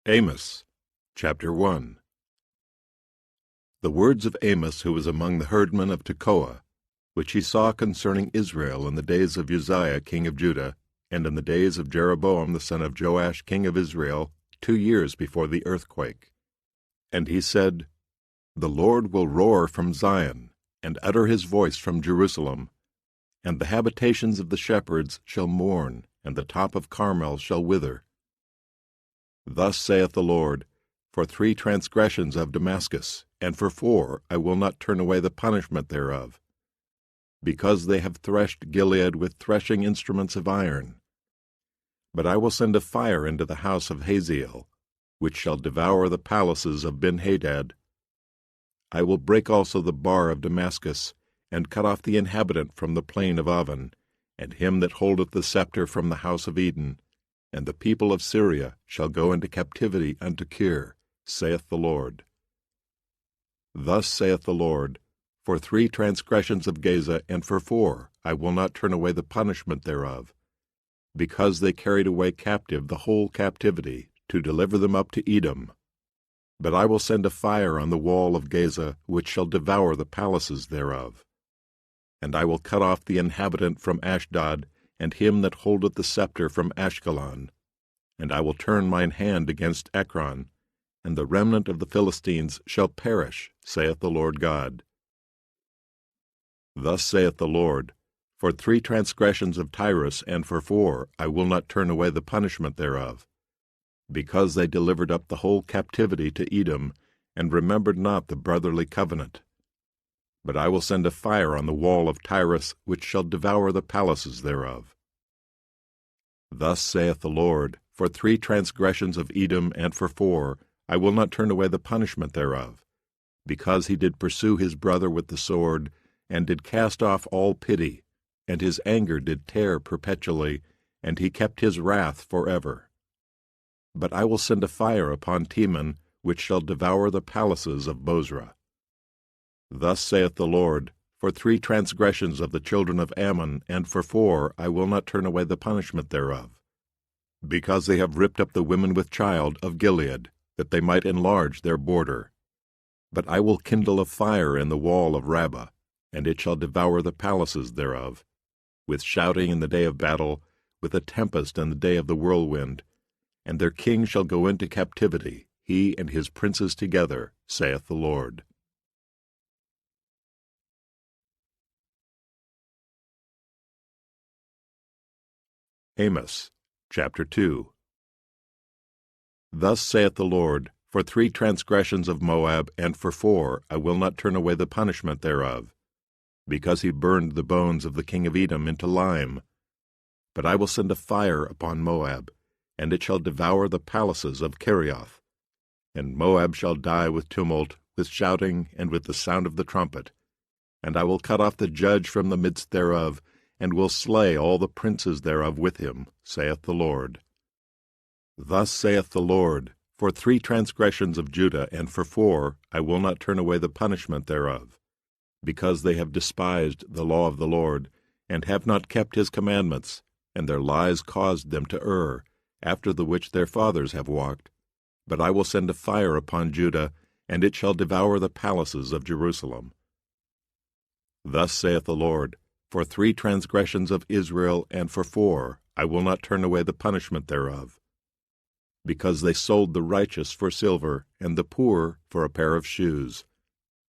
Amos, chapter 1. The words of Amos, who was among the herdmen of Tekoa, which he saw concerning Israel in the days of Uzziah king of Judah, and in the days of Jeroboam the son of Joash king of Israel, 2 years before the earthquake. And he said, The Lord will roar from Zion, and utter his voice from Jerusalem, and the habitations of the shepherds shall mourn, and the top of Carmel shall wither. Thus saith the Lord, For 3 transgressions of Damascus, and for 4 I will not turn away the punishment thereof, because they have threshed Gilead with threshing instruments of iron. But I will send a fire into the house of Hazael, which shall devour the palaces of Benhadad. I will break also the bar of Damascus, and cut off the inhabitant from the plain of Aven, and him that holdeth the scepter from the house of Eden. And the people of Syria shall go into captivity unto Kir, saith the Lord. Thus saith the Lord, For 3 transgressions of Gaza, and for 4 I will not turn away the punishment thereof, because they carried away captive the whole captivity, to deliver them up to Edom. But I will send a fire on the wall of Gaza, which shall devour the palaces thereof. And I will cut off the inhabitant from Ashdod, and him that holdeth the scepter from Ashkelon. And I will turn mine hand against Ekron, and the remnant of the Philistines shall perish, saith the Lord God. Thus saith the Lord, For 3 transgressions of Tyrus, and for 4 I will not turn away the punishment thereof, because they delivered up the whole captivity to Edom, and remembered not the brotherly covenant. But I will send a fire on the wall of Tyrus, which shall devour the palaces thereof. Thus saith the Lord, For 3 transgressions of Edom, and for 4 I will not turn away the punishment thereof, because he did pursue his brother with the sword, and did cast off all pity, and his anger did tear perpetually, and he kept his wrath forever. But I will send a fire upon Teman, which shall devour the palaces of Bozrah. Thus saith the Lord, For 3 transgressions of the children of Ammon, and for 4 I will not turn away the punishment thereof, because they have ripped up the women with child of Gilead, that they might enlarge their border. But I will kindle a fire in the wall of Rabbah, and it shall devour the palaces thereof, with shouting in the day of battle, with a tempest in the day of the whirlwind. And their king shall go into captivity, he and his princes together, saith the Lord. Amos, chapter 2. Thus saith the Lord, For 3 transgressions of Moab, and for 4 I will not turn away the punishment thereof, because he burned the bones of the king of Edom into lime. But I will send a fire upon Moab, and it shall devour the palaces of Kerioth. And Moab shall die with tumult, with shouting, and with the sound of the trumpet. And I will cut off the judge from the midst thereof, and will slay all the princes thereof with him, saith the Lord. Thus saith the Lord, For 3 transgressions of Judah, and for 4 I will not turn away the punishment thereof, because they have despised the law of the Lord, and have not kept his commandments, and their lies caused them to err, after the which their fathers have walked. But I will send a fire upon Judah, and it shall devour the palaces of Jerusalem. Thus saith the Lord, For 3 transgressions of Israel, and for 4 I will not turn away the punishment thereof, because they sold the righteous for silver, and the poor for a pair of shoes,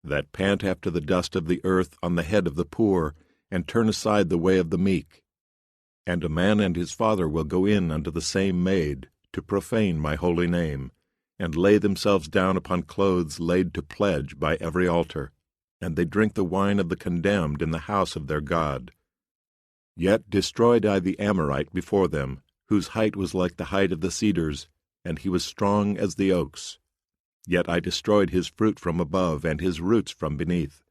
that pant after the dust of the earth on the head of the poor, and turn aside the way of the meek. And a man and his father will go in unto the same maid, to profane my holy name, and lay themselves down upon clothes laid to pledge by every altar, and they drink the wine of the condemned in the house of their God. Yet destroyed I the Amorite before them, whose height was like the height of the cedars, and he was strong as the oaks. Yet I destroyed his fruit from above, and his roots from beneath.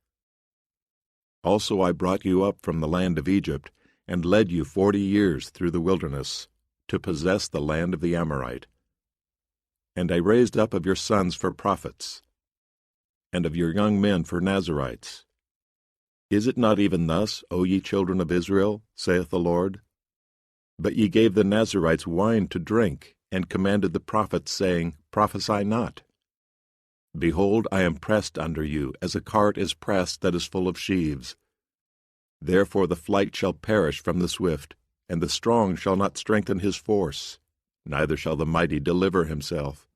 Also I brought you up from the land of Egypt, and led you 40 years through the wilderness, to possess the land of the Amorite. And I raised up of your sons for prophets, and of your young men for Nazirites. Is it not even thus, O ye children of Israel, saith the Lord? But ye gave the Nazirites wine to drink, and commanded the prophets, saying, prophesy not. Behold, I am pressed under you, as a cart is pressed that is full of sheaves. Therefore the flight shall perish from the swift, and the strong shall not strengthen his force, neither shall the mighty deliver himself,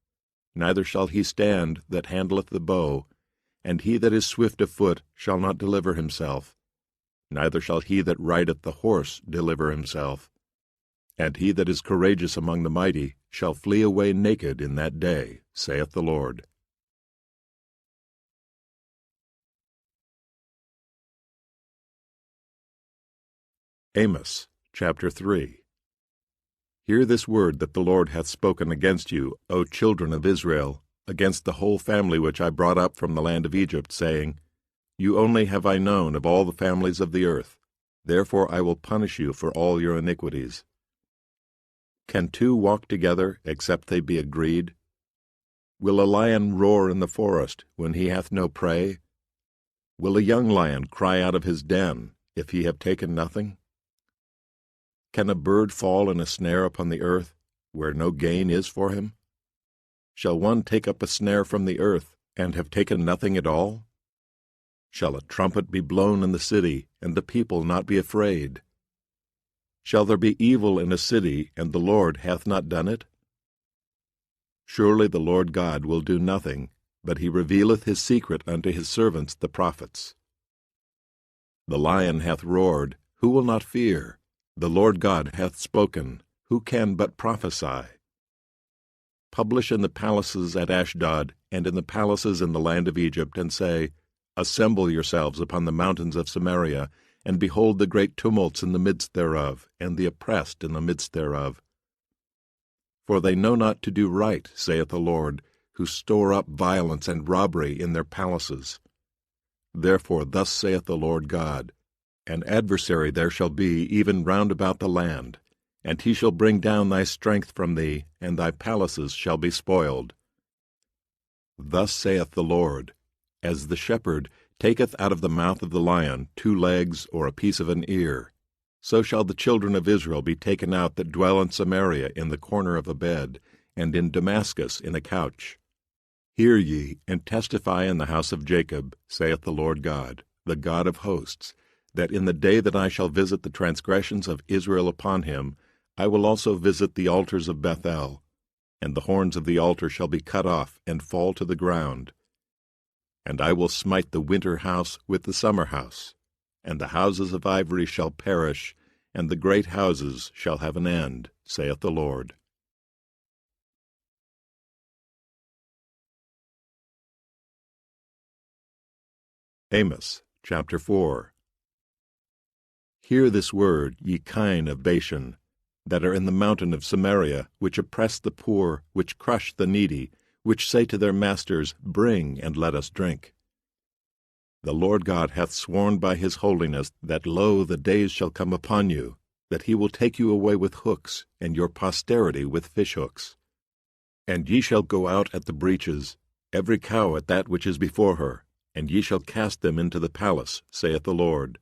neither shall he stand that handleth the bow, and he that is swift of foot shall not deliver himself, neither shall he that rideth the horse deliver himself. And he that is courageous among the mighty shall flee away naked in that day, saith the Lord. Amos chapter 3. Hear this word that the Lord hath spoken against you, O children of Israel, against the whole family which I brought up from the land of Egypt, saying, You only have I known of all the families of the earth, therefore I will punish you for all your iniquities. Can two walk together, except they be agreed? Will a lion roar in the forest, when he hath no prey? Will a young lion cry out of his den, if he have taken nothing? Can a bird fall in a snare upon the earth, where no gain is for him? Shall one take up a snare from the earth, and have taken nothing at all? Shall a trumpet be blown in the city, and the people not be afraid? Shall there be evil in a city, and the Lord hath not done it? Surely the Lord God will do nothing, but he revealeth his secret unto his servants the prophets. The lion hath roared, who will not fear? The Lord God hath spoken, who can but prophesy? Publish in the palaces at Ashdod, and in the palaces in the land of Egypt, and say, Assemble yourselves upon the mountains of Samaria, and behold the great tumults in the midst thereof, and the oppressed in the midst thereof. For they know not to do right, saith the Lord, who store up violence and robbery in their palaces. Therefore thus saith the Lord God, An adversary there shall be even round about the land, and he shall bring down thy strength from thee, and thy palaces shall be spoiled. Thus saith the Lord, As the shepherd taketh out of the mouth of the lion 2 legs or a piece of an ear, so shall the children of Israel be taken out that dwell in Samaria in the corner of a bed, and in Damascus in a couch. Hear ye, and testify in the house of Jacob, saith the Lord God, the God of hosts, that in the day that I shall visit the transgressions of Israel upon him, I will also visit the altars of Bethel, and the horns of the altar shall be cut off and fall to the ground. And I will smite the winter house with the summer house, and the houses of ivory shall perish, and the great houses shall have an end, saith the Lord. Amos chapter 4. Hear this word, ye kine of Bashan, that are in the mountain of Samaria, which oppress the poor, which crush the needy, which say to their masters, Bring, and let us drink. The Lord God hath sworn by his holiness that, lo, the days shall come upon you, that he will take you away with hooks, and your posterity with fishhooks. And ye shall go out at the breaches, every cow at that which is before her, and ye shall cast them into the palace, saith the Lord.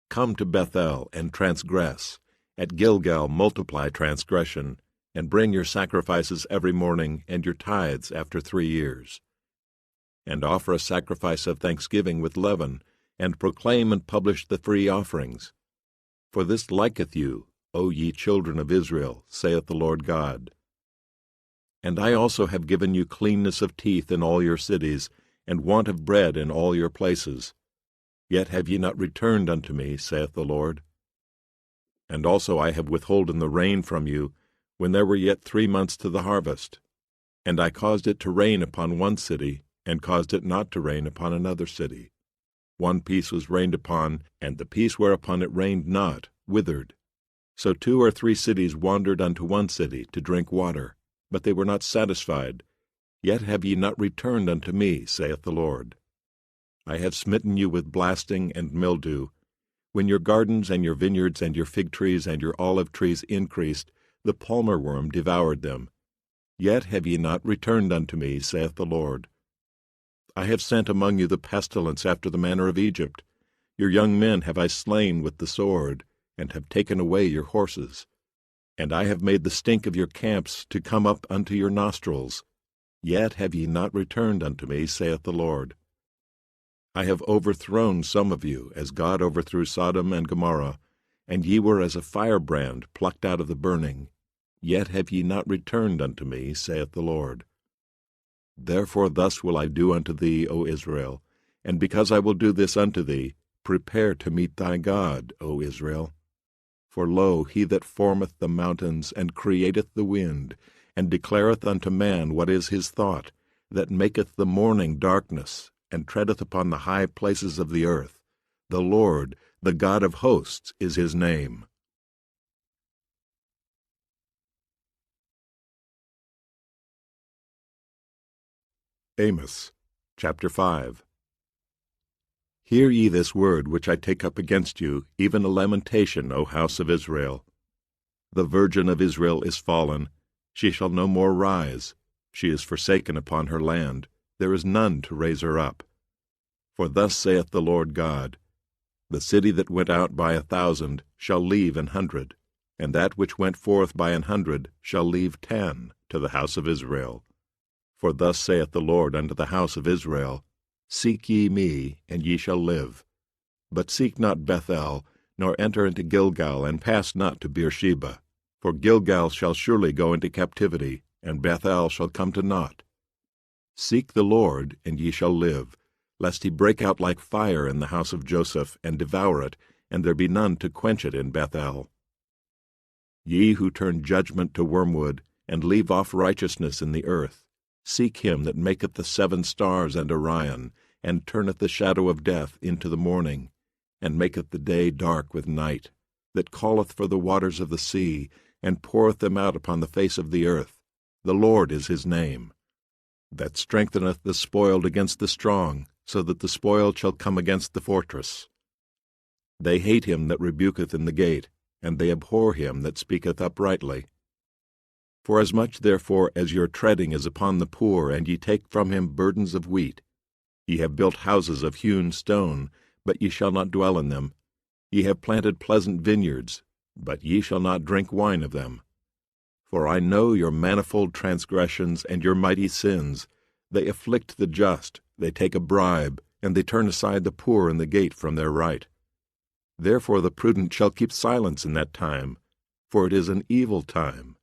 Come to Bethel, and transgress. At Gilgal multiply transgression, and bring your sacrifices every morning, and your tithes after 3 years. And offer a sacrifice of thanksgiving with leaven, and proclaim and publish the free offerings. For this liketh you, O ye children of Israel, saith the Lord God. And I also have given you cleanness of teeth in all your cities, and want of bread in all your places. Yet have ye not returned unto me, saith the Lord. And also I have withholden the rain from you, when there were yet 3 months to the harvest. And I caused it to rain upon one city, and caused it not to rain upon another city. One piece was rained upon, and the piece whereupon it rained not withered. So 2 or 3 cities wandered unto one city to drink water, but they were not satisfied. Yet have ye not returned unto me, saith the Lord. I have smitten you with blasting and mildew. When your gardens and your vineyards and your fig trees and your olive trees increased, the palmer worm devoured them. Yet have ye not returned unto me, saith the Lord. I have sent among you the pestilence after the manner of Egypt. Your young men have I slain with the sword, and have taken away your horses. And I have made the stink of your camps to come up unto your nostrils, Yet have ye not returned unto me, saith the Lord. I have overthrown some of you, as God overthrew Sodom and Gomorrah, and ye were as a firebrand plucked out of the burning. Yet have ye not returned unto me, saith the Lord. Therefore thus will I do unto thee, O Israel, and because I will do this unto thee, prepare to meet thy God, O Israel. For lo, he that formeth the mountains, and createth the wind, and declareth unto man what is his thought, that maketh the morning darkness, and treadeth upon the high places of the earth, the Lord, the God of hosts, is his name. Amos, chapter 5. Hear ye this word which I take up against you, even a lamentation, O house of Israel. The virgin of Israel is fallen, she shall no more rise. She is forsaken upon her land, there is none to raise her up. For thus saith the Lord God, The city that went out by 1,000 shall leave 100, and that which went forth by 100 shall leave 10 to the house of Israel. For thus saith the Lord unto the house of Israel, Seek ye me, and ye shall live. But seek not Bethel, nor enter into Gilgal, and pass not to Beersheba. For Gilgal shall surely go into captivity, and Bethel shall come to naught. Seek the Lord, and ye shall live, lest he break out like fire in the house of Joseph, and devour it, and there be none to quench it in Bethel. Ye who turn judgment to wormwood, and leave off righteousness in the earth, seek him that maketh the 7 stars and Orion, and turneth the shadow of death into the morning, and maketh the day dark with night, that calleth for the waters of the sea, and poureth them out upon the face of the earth. The Lord is his name. That strengtheneth the spoiled against the strong, so that the spoiled shall come against the fortress. They hate him that rebuketh in the gate, and they abhor him that speaketh uprightly. Forasmuch therefore as your treading is upon the poor, and ye take from him burdens of wheat, ye have built houses of hewn stone, but ye shall not dwell in them. Ye have planted pleasant vineyards, but ye shall not drink wine of them. For I know your manifold transgressions and your mighty sins. They afflict the just, they take a bribe, and they turn aside the poor in the gate from their right. Therefore the prudent shall keep silence in that time, for it is an evil time.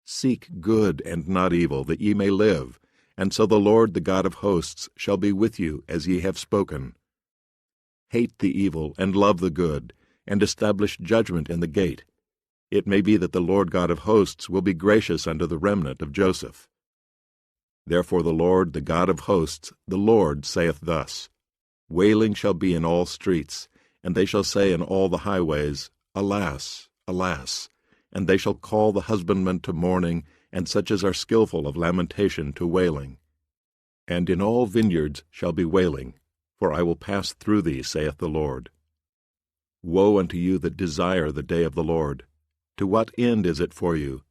Seek good and not evil, that ye may live, and so the Lord the God of hosts shall be with you as ye have spoken. Hate the evil, and love the good, and establish judgment in the gate. It may be that the Lord God of hosts will be gracious unto the remnant of Joseph. Therefore the Lord, the God of hosts, the Lord saith thus, Wailing shall be in all streets, and they shall say in all the highways, Alas, alas! And they shall call the husbandmen to mourning, and such as are skillful of lamentation to wailing. And in all vineyards shall be wailing, for I will pass through thee, saith the Lord. Woe unto you that desire the day of the Lord! To what end is it for you?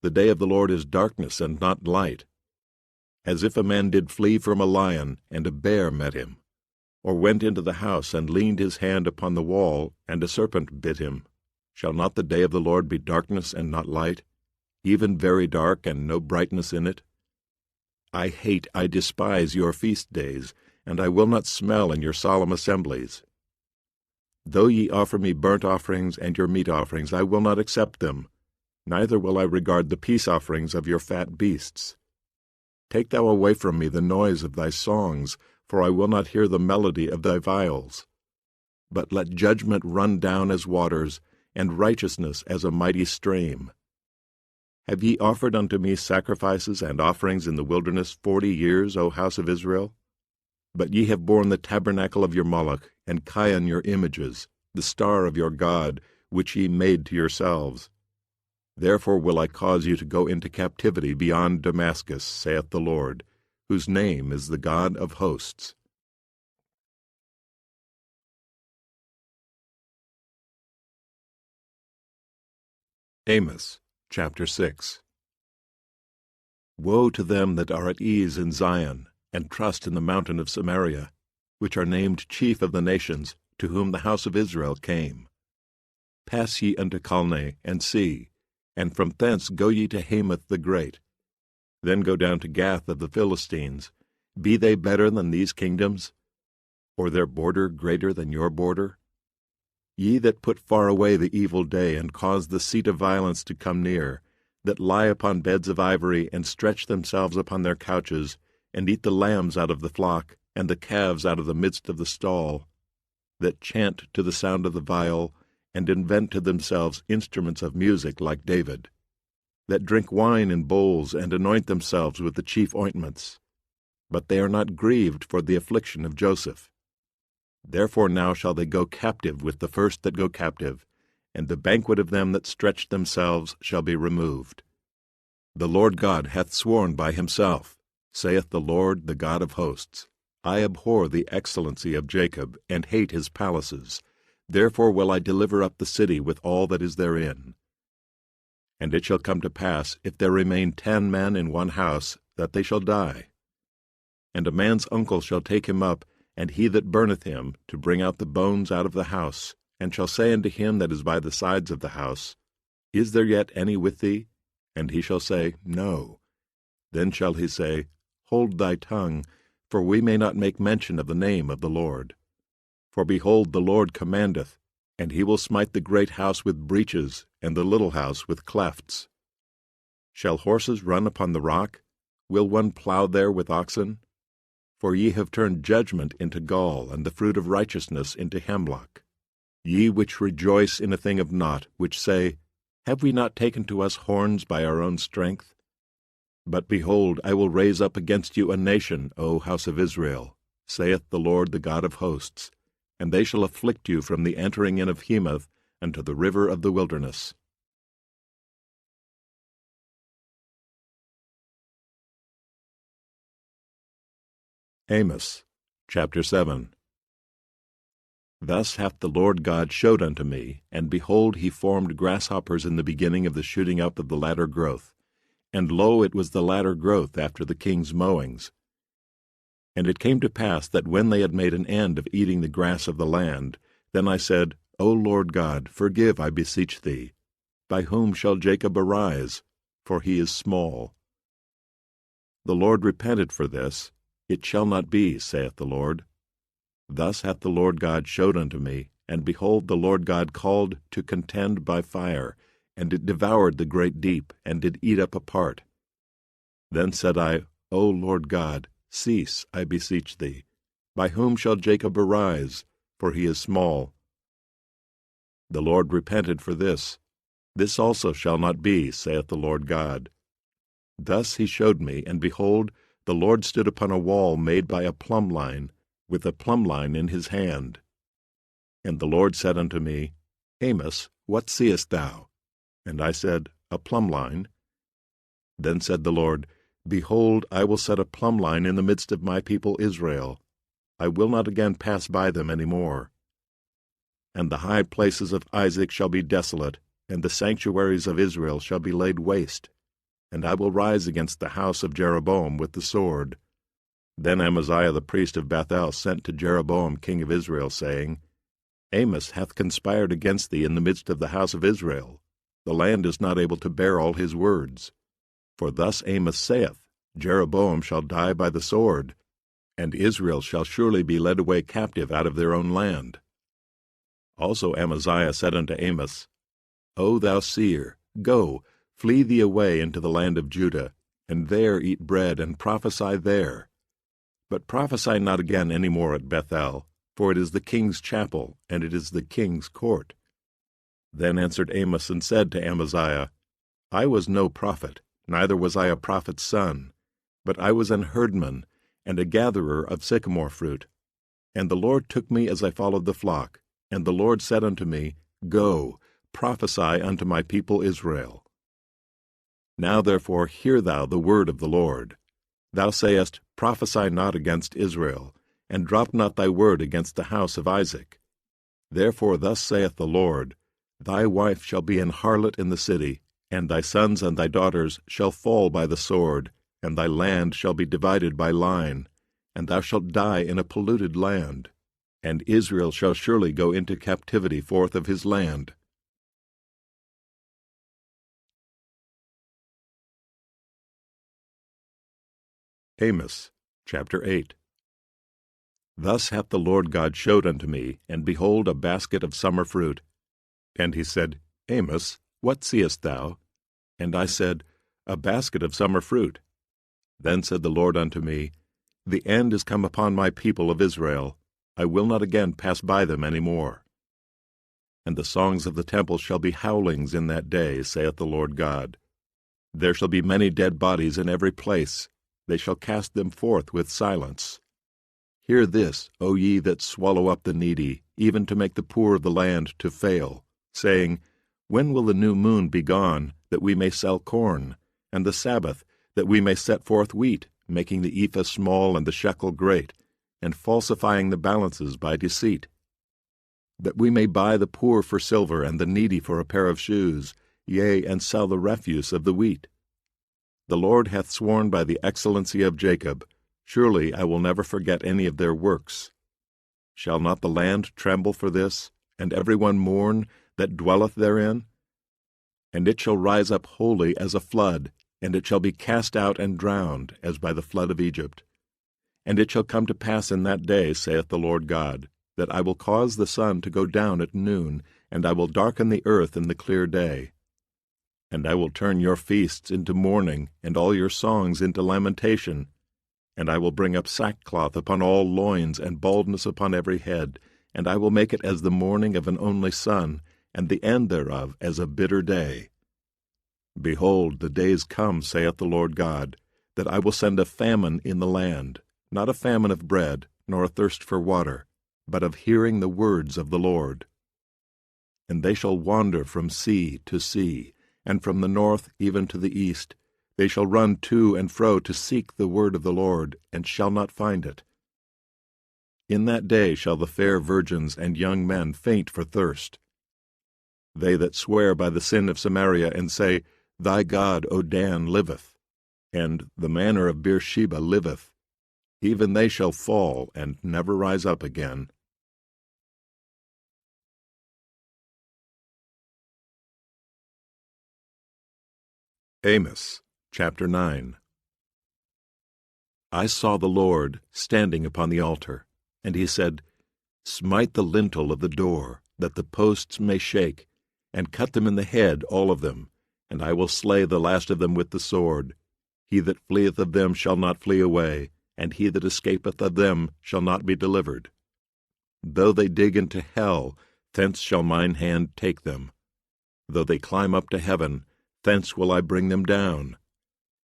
The day of the Lord is darkness and not light. As if a man did flee from a lion, and a bear met him, or went into the house and leaned his hand upon the wall, and a serpent bit him. Shall not the day of the Lord be darkness and not light, even very dark and no brightness in it? I despise your feast days, and I will not smell in your solemn assemblies. Though ye offer me burnt offerings and your meat offerings, I will not accept them, neither will I regard the peace offerings of your fat beasts. Take thou away from me the noise of thy songs, for I will not hear the melody of thy viols. But let judgment run down as waters, and righteousness as a mighty stream. Have ye offered unto me sacrifices and offerings in the wilderness 40 years, O house of Israel? But ye have borne the tabernacle of your Moloch, and Chion your images, the star of your God, which ye made to yourselves. Therefore will I cause you to go into captivity beyond Damascus, saith the Lord, whose name is the God of hosts. Amos, chapter 6. Woe to them that are at ease in Zion, and trust in the mountain of Samaria, which are named chief of the nations, to whom the house of Israel came. Pass ye unto Calne, and see, and from thence go ye to Hamath the great. Then go down to Gath of the Philistines. Be they better than these kingdoms? Or their border greater than your border? Ye that put far away the evil day, and cause the seat of violence to come near, that lie upon beds of ivory, and stretch themselves upon their couches, and eat the lambs out of the flock, and the calves out of the midst of the stall, that chant to the sound of the viol, and invent to themselves instruments of music like David, that drink wine in bowls, and anoint themselves with the chief ointments. But they are not grieved for the affliction of Joseph. Therefore now shall they go captive with the first that go captive, and the banquet of them that stretch themselves shall be removed. The Lord God hath sworn by himself, saith the Lord, the God of hosts, I abhor the excellency of Jacob, and hate his palaces. Therefore will I deliver up the city with all that is therein. And it shall come to pass, if there remain 10 men in one house, that they shall die. And a man's uncle shall take him up, and he that burneth him, to bring out the bones out of the house, and shall say unto him that is by the sides of the house, Is there yet any with thee? And he shall say, No. Then shall he say, Hold thy tongue, for we may not make mention of the name of the Lord. For behold, the Lord commandeth, and he will smite the great house with breaches, and the little house with clefts. Shall horses run upon the rock? Will one plow there with oxen? For ye have turned judgment into gall, and the fruit of righteousness into hemlock. Ye which rejoice in a thing of naught, which say, Have we not taken to us horns by our own strength? But behold, I will raise up against you a nation, O house of Israel, saith the Lord, the God of hosts, and they shall afflict you from the entering in of Hemath unto the river of the wilderness. Amos chapter 7. Thus hath the Lord God showed unto me, and behold, he formed grasshoppers in the beginning of the shooting up of the latter growth. And lo, it was the latter growth after the king's mowings. And it came to pass that when they had made an end of eating the grass of the land, then I said, O Lord God, forgive, I beseech thee. By whom shall Jacob arise? For he is small. The Lord repented for this. It shall not be, saith the Lord. Thus hath the Lord God showed unto me, and behold, the Lord God called to contend by fire, and it devoured the great deep, and did eat up a part. Then said I, O Lord God, cease, I beseech thee. By whom shall Jacob arise? For he is small. The Lord repented for this. This also shall not be, saith the Lord God. Thus he showed me, and behold, the Lord stood upon a wall made by a plumb line, with a plumb line in his hand. And the Lord said unto me, Amos, what seest thou? And I said, A plumb line. Then said the Lord, Behold, I will set a plumb line in the midst of my people Israel. I will not again pass by them any more. And the high places of Isaac shall be desolate, and the sanctuaries of Israel shall be laid waste. And I will rise against the house of Jeroboam with the sword. Then Amaziah the priest of Bethel sent to Jeroboam king of Israel, saying, Amos hath conspired against thee in the midst of the house of Israel. The land is not able to bear all his words. For thus Amos saith, Jeroboam shall die by the sword, and Israel shall surely be led away captive out of their own land. Also Amaziah said unto Amos, O thou seer, go, flee thee away into the land of Judah, and there eat bread, and prophesy there. But prophesy not again any more at Bethel, for it is the king's chapel, and it is the king's court. Then answered Amos and said to Amaziah, I was no prophet, neither was I a prophet's son, but I was an herdman, and a gatherer of sycamore fruit. And the Lord took me as I followed the flock, and the Lord said unto me, Go, prophesy unto my people Israel. Now therefore hear thou the word of the Lord. Thou sayest, Prophesy not against Israel, and drop not thy word against the house of Isaac. Therefore thus saith the Lord, Thy wife shall be an harlot in the city, and thy sons and thy daughters shall fall by the sword, and thy land shall be divided by line, and thou shalt die in a polluted land, and Israel shall surely go into captivity forth of his land. Amos chapter 8. Thus hath the Lord God showed unto me, and behold, a basket of summer fruit. And he said, Amos, what seest thou? And I said, A basket of summer fruit. Then said the Lord unto me, The end is come upon my people of Israel. I will not again pass by them any more. And the songs of the temple shall be howlings in that day, saith the Lord God. There shall be many dead bodies in every place. They shall cast them forth with silence. Hear this, O ye that swallow up the needy, even to make the poor of the land to fail, saying, When will the new moon be gone, that we may sell corn, and the Sabbath, that we may set forth wheat, making the ephah small and the shekel great, and falsifying the balances by deceit? That we may buy the poor for silver, and the needy for a pair of shoes, yea, and sell the refuse of the wheat. The Lord hath sworn by the excellency of Jacob, Surely I will never forget any of their works. Shall not the land tremble for this, and every one mourn that dwelleth therein? And it shall rise up wholly as a flood, and it shall be cast out and drowned, as by the flood of Egypt. And it shall come to pass in that day, saith the Lord God, that I will cause the sun to go down at noon, and I will darken the earth in the clear day. And I will turn your feasts into mourning, and all your songs into lamentation. And I will bring up sackcloth upon all loins, and baldness upon every head, and I will make it as the mourning of an only son, and the end thereof as a bitter day. Behold, the days come, saith the Lord God, that I will send a famine in the land, not a famine of bread, nor a thirst for water, but of hearing the words of the Lord. And they shall wander from sea to sea, and from the north even to the east. They shall run to and fro to seek the word of the Lord, and shall not find it. In that day shall the fair virgins and young men faint for thirst. They that swear by the sin of Samaria, and say, Thy God, O Dan, liveth, and the manor of Beersheba liveth, even they shall fall, and never rise up again. Amos chapter 9. I saw the Lord standing upon the altar, and he said, Smite the lintel of the door, that the posts may shake, and cut them in the head, all of them, and I will slay the last of them with the sword. He that fleeth of them shall not flee away, and he that escapeth of them shall not be delivered. Though they dig into hell, thence shall mine hand take them. Though they climb up to heaven, thence will I bring them down.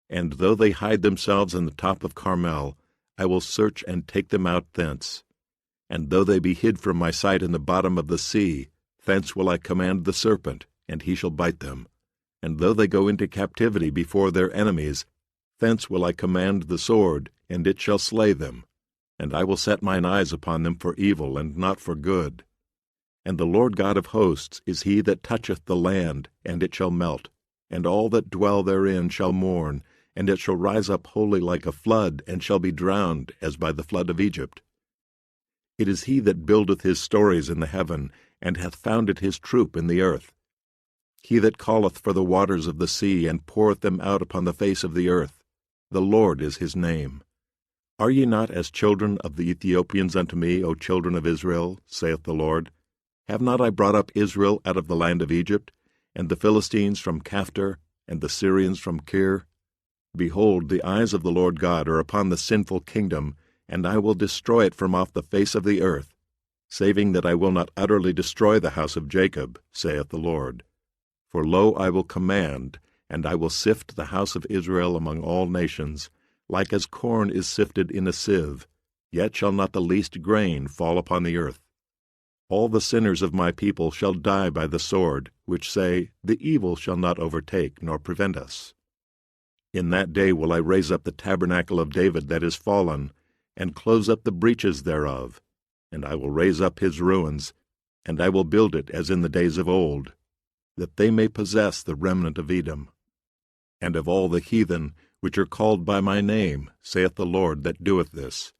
And though they hide themselves in the top of Carmel, I will search and take them out thence. And though they be hid from my sight in the bottom of the sea, thence will I command the serpent, and he shall bite them. And though they go into captivity before their enemies, thence will I command the sword, and it shall slay them. And I will set mine eyes upon them for evil, and not for good. And the Lord God of hosts is he that toucheth the land, and it shall melt. And all that dwell therein shall mourn, and it shall rise up wholly like a flood, and shall be drowned, as by the flood of Egypt. It is he that buildeth his stories in the heaven, and hath founded his troop in the earth. He that calleth for the waters of the sea, and poureth them out upon the face of the earth. The Lord is his name. Are ye not as children of the Ethiopians unto me, O children of Israel, saith the Lord? Have not I brought up Israel out of the land of Egypt, and the Philistines from Caphtor, and the Syrians from Kir? Behold, the eyes of the Lord God are upon the sinful kingdom, and I will destroy it from off the face of the earth, saving that I will not utterly destroy the house of Jacob, saith the Lord. For lo, I will command, and I will sift the house of Israel among all nations, like as corn is sifted in a sieve, yet shall not the least grain fall upon the earth. All the sinners of my people shall die by the sword, which say, The evil shall not overtake nor prevent us. In that day will I raise up the tabernacle of David that is fallen, and close up the breaches thereof. And I will raise up his ruins, and I will build it as in the days of old, that they may possess the remnant of Edom. And of all the heathen, which are called by my name, saith the Lord that doeth this.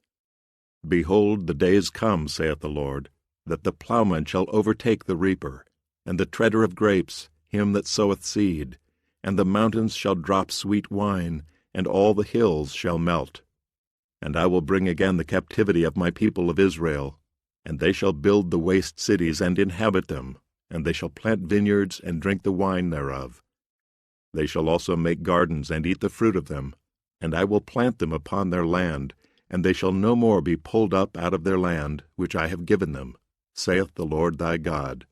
Behold, the days come, saith the Lord, that the plowman shall overtake the reaper, and the treader of grapes, him that soweth seed, and the mountains shall drop sweet wine, and all the hills shall melt, And I will bring again the captivity of my people of Israel, and they shall build the waste cities and inhabit them, and they shall plant vineyards and drink the wine thereof. They shall also make gardens and eat the fruit of them, and I will plant them upon their land, and they shall no more be pulled up out of their land, which I have given them, saith the Lord thy God.